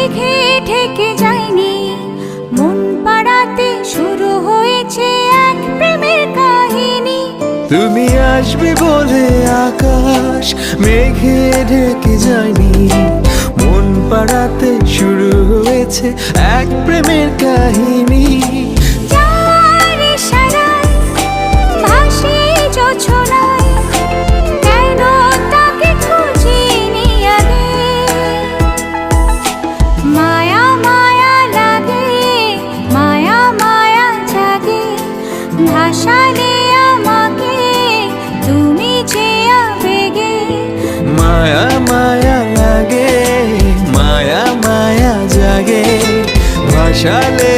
মেঘে ঢেকে যায়নি, মন পাড়াতে শুরু হয়েছে এক প্রেমের কাহিনী। তুমি আসবে বলে আকাশ মেঘে ঢেকে যায়নি, মন পাড়াতে শুরু হয়েছে এক প্রেমের কাহিনী। যার ইশারায় ভাসি জোছনায়, কেন তাকে খুঁজিনি আগে। মায়া মায়া লাগে, মায়া মায়া জাগে, ভাসালে আমাকে তুমি যে আবেগে। মায়া মায়া লাগে, মায়া মায়া জাগে, ভাসালে